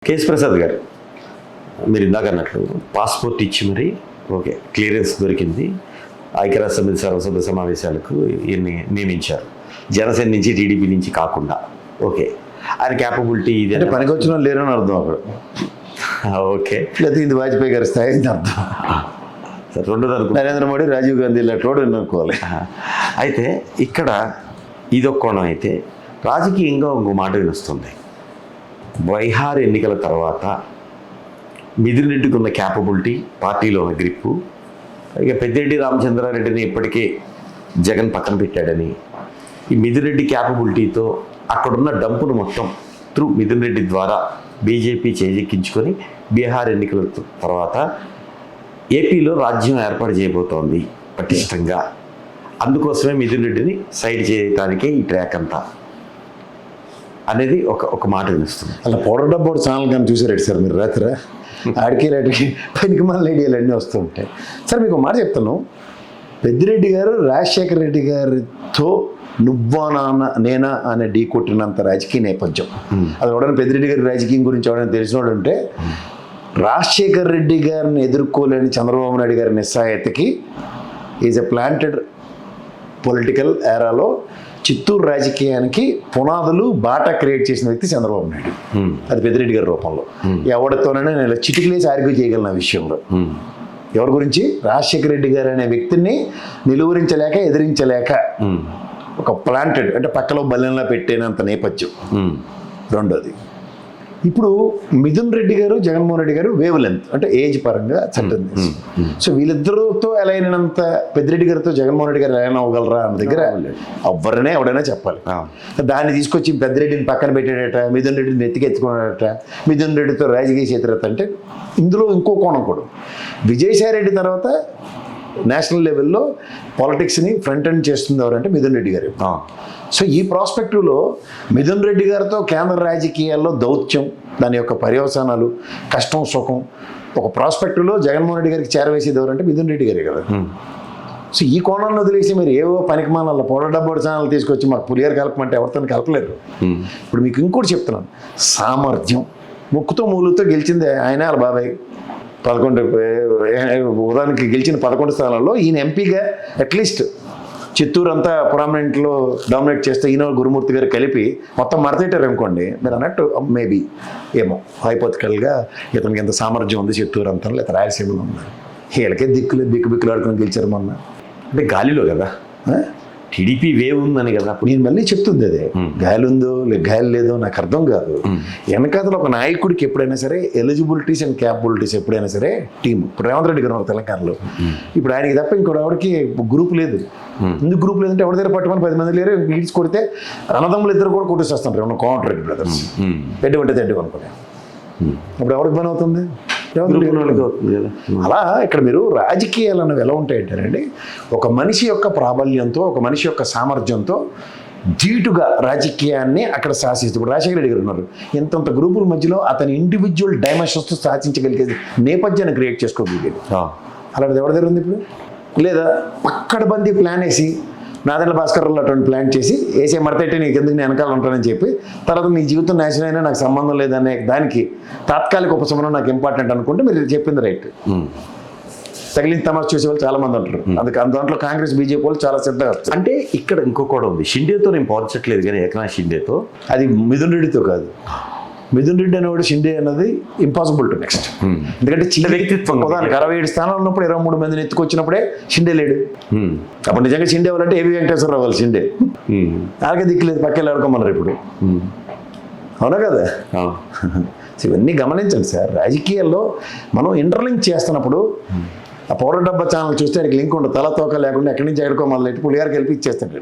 KS Prasad గారు మీరు ఇందాక అన్నట్లు పాస్పోర్ట్ ఇచ్చి మరి ఓకే క్లియరెన్స్ దొరికింది, ఐక్యరాజ్య సమితి సర్వసభ్య సమావేశాలకు ఈయన్ని నియమించారు, జనసేన నుంచి టీడీపీ నుంచి కాకుండా. ఓకే, ఆయన క్యాపబిలిటీ ఇది అంటే పనికి వచ్చిన లేరని అర్థం అక్కడ. ఓకే, లేకపోతే ఇది వాజ్పేయి గారి స్థాయి అని అర్థం. రెండు నరేంద్ర మోడీ రాజీవ్ గాంధీ ఇలాంటి అనుకోవాలి. అయితే ఇక్కడ ఇదొక కోణం. అయితే రాజకీయంగా ఇంకో మాట వినిస్తుంది, బీహార్ ఎన్నికల తర్వాత మిథున్ రెడ్డికి ఉన్న క్యాపబిలిటీ, పార్టీలో ఉన్న గ్రిప్పు, ఇక పెద్దిరెడ్డి రామచంద్రారెడ్డిని ఇప్పటికే జగన్ పక్కన పెట్టాడని, ఈ మిథున్ రెడ్డి క్యాపబిలిటీతో అక్కడున్న డంపును మొత్తం త్రూ మిథున్ రెడ్డి ద్వారా బీజేపీ చేజెక్కించుకొని బీహార్ ఎన్నికల తర్వాత ఏపీలో రాజ్యం ఏర్పాటు చేయబోతోంది పటిష్టంగా. అందుకోసమే మిథున్ రెడ్డిని సైడ్ చేయడానికే ఈ ట్రాక్ అంతా అనేది ఒక మాట వినిస్తుంది. అలా పౌడర్ డబ్బోడు ఛానల్ కానీ చూసారు సార్ మీరు రాత్రి ఆడికి లాంటికి పనికి మళ్ళీ ఐడియాలు అన్నీ వస్తూ ఉంటాయి. సార్ మీకు మాట చెప్తాను, పెద్దిరెడ్డి గారు రాజశేఖర రెడ్డి గారితో నువ్వా నాన్న నేనా అనే ఢీ కొట్టినంత రాజకీయ నేపథ్యం అది. ఎవడైనా పెద్దిరెడ్డి గారి రాజకీయం గురించి ఎవడైనా తెలిసినోడు అంటే రాజశేఖర రెడ్డి గారిని ఎదుర్కోలేని చంద్రబాబు నాయుడు గారి నిస్సాయతకి ఈజ్ ఎ ప్లాంటెడ్ పొలిటికల్ ఏరాలో చిత్తూరు రాజకీయానికి పునాదులు బాటా క్రియేట్ చేసిన వ్యక్తి చంద్రబాబు నాయుడు. అది పెద్దిరెడ్డి గారి రూపంలో. ఎవరితోనైనా నేను చిటికలేసి ఆర్గ్యూ చేయగలను ఆ విషయంలో. ఎవరి గురించి? రాజశేఖర రెడ్డి గారు అనే వ్యక్తిని నిలువరించలేక ఎదిరించలేక ఒక ప్లాంటెడ్ అంటే పక్కలో బల్లెంలా పెట్టేనంత నేపథ్యం. రెండోది, ఇప్పుడు మిథున్ రెడ్డి గారు జగన్మోహన్ రెడ్డి గారు వేవ్ లెంత్ అంటే ఏజ్ పరంగా చట్టం. సో వీళ్ళిద్దరితో ఎలా అయినంత పెద్దిరెడ్డి గారితో జగన్మోహన్ రెడ్డి గారు ఎలా అవ్వగలరా అన్న దగ్గర ఎవరైనా చెప్పాలి. దాన్ని తీసుకొచ్చి పెద్దిరెడ్డిని పక్కన పెట్టాడట, మిథున్ రెడ్డిని నెత్తికెత్తుకున్నాడట, మిథున్ రెడ్డితో రాజకీయ చేతురత. అంటే ఇందులో ఇంకో కోణం కూడా, విజయసాయి రెడ్డి తర్వాత నేషనల్ లెవెల్లో పాలిటిక్స్ని ఫ్రంట్ ఎండ్ చేస్తుంది ఎవరంటే మిథున్ రెడ్డి గారు. సో ఈ ప్రాస్పెక్టివ్లో మిథున్ రెడ్డి గారితో కేంద్ర రాజకీయాల్లో దౌత్యం, దాని యొక్క పర్యవసానాలు, కష్టం సుఖం ఒక ప్రాస్పెక్టివ్లో జగన్మోహన్ రెడ్డి గారికి చేరవేసేది ఎవరంటే మిథున్ రెడ్డి గారే కదా. సో ఈ కోణంలో వదిలేసి మీరు ఏవో పనికిమాల పౌడర్ డబ్బోడు ఛానల్ తీసుకొచ్చి మాకు పులియర్ కలపమంటే ఎవరితో కలపలేరు. ఇప్పుడు మీకు ఇంకోటి చెప్తున్నాను, సామర్థ్యం. ముక్కుతో మూలుతో గెలిచింది ఆయన వాళ్ళ బాబాయ్. 11 ఉదాహరణకి గెలిచిన 11 స్థానాల్లో ఈయన ఎంపీగా అట్లీస్ట్ చిత్తూరు అంతా ప్రామినెంట్లో డామినేట్ చేస్తే ఈయన గురుమూర్తి గారు కలిపి మొత్తం మరతెట్టారు అనుకోండి. మీరు అన్నట్టు మేబీ ఏమో హైపోతికల్గా ఇతనికి ఎంత సామర్థ్యం ఉంది చిత్తూరు అంతా, లేదా రాయలసీమలో ఉంది. వీళ్ళకే బిక్కులు ఆడుకుని గెలిచారు మొన్న. అంటే గాలిలో కదా టీడీపీ వేవ్ ఉందని కదా. నేను మళ్ళీ చెప్తుంది అదే, గాలి ఉందో గాలి లేదో నాకు అర్థం కాదు. వెనకాతలో ఒక నాయకుడికి ఎప్పుడైనా సరే ఎలిజిబిలిటీస్ అండ్ క్యాపబిలిటీస్ ఎప్పుడైనా సరే టీం. ఇప్పుడు రేవంత్ రెడ్డి గారు తెలంగాణలో, ఇప్పుడు ఆయనకి తప్ప ఇంకోటి ఎవరికి గ్రూప్ లేదు. ఎందుకు గ్రూప్ లేదంటే ఎవరి దగ్గర పట్టుమని 10 మంది లేరు, లీడ్స్ కొడితే అన్నదమ్ములు ఇద్దరు కూడా కొట్టేసేస్తుంటారు. ఏమన్నా కోమటి రెడ్డి బ్రదర్స్ ఎడ్డు అనుకునే అప్పుడు ఎవరికి పని అవుతుంది? అలా ఇక్కడ మీరు రాజకీయాలు అన్నవి ఎలా ఉంటాయంటేనండి, ఒక మనిషి యొక్క ప్రాబల్యంతో, ఒక మనిషి యొక్క సామర్థ్యంతో ధీటుగా రాజకీయాన్ని అక్కడ శాసిస్తూ. ఇప్పుడు రాజశేఖర రెడ్డి గారు ఉన్నారు, ఎంతంత గ్రూపుల మధ్యలో అతని ఇండివిజువల్ డైమెన్షన్స్తో శాసించగలిగేది నేపథ్యాన్ని క్రియేట్ చేసుకోగలిగేది. అలాంటిది ఎవరి దగ్గర ఉంది ఇప్పుడు? లేదా పక్కడబందీ ప్లాన్ వేసి నాదెండ్ల భాస్కర్రావు అటువంటి ప్లాన్ చేసి వేసే మరతెట్టి నీకు ఎందుకు నేను వెనకాల ఉంటానని చెప్పి తర్వాత నీ జీవితం నాశనం అయినా నాకు సంబంధం లేదనే దానికి తాత్కాలిక ఉపశమనం నాకు ఇంపార్టెంట్ అనుకుంటే మీరు చెప్పింది రైట్. తగిలిన తమాషా చూసే వాళ్ళు చాలా మంది ఉంటారు. అందుకే దాంట్లో కాంగ్రెస్ బీజేపీ వాళ్ళు చాలా సిద్ధంగా. అంటే ఇక్కడ ఇంకో కూడా ఉంది, షిండేతో నేను పోల్చట్లేదు కానీ ఏకనాథ్ షిండేతో, అది మిథున్ రెడ్డితో కాదు. మిథున్ రెడ్డి అనేవాడు షిండే అన్నది ఇంపాసిబుల్ టు నెక్స్ట్. ఎందుకంటే చిన్న వ్యక్తిత్వం. ఉదాహరణకు 67 స్థానాలు ఉన్నప్పుడు 23 మందిని ఎత్తుకొచ్చినప్పుడే షిండే లేడు. అప్పుడు నిజంగా షిండే అవ్వాలంటే ఏవి వెంకటేశ్వరరావు వాళ్ళు షిండే. అలాగే దిక్కులేదు, పక్కన ఆడుకోమన్నారు ఇప్పుడు. అవునా కదా? ఇవన్నీ గమనించండి సార్. రాజకీయాల్లో మనం ఇంటర్లింక్ చేస్తున్నప్పుడు ఆ పౌడర్ డబ్బా ఛానల్ చూస్తే ఆయనకి లింక్ ఉండదు, తల తోక లేకుండా ఎక్కడి నుంచి ఎక్కడికో మళ్ళీ పులిగారికి వెళ్ళి ఇచ్చేస్తాడు.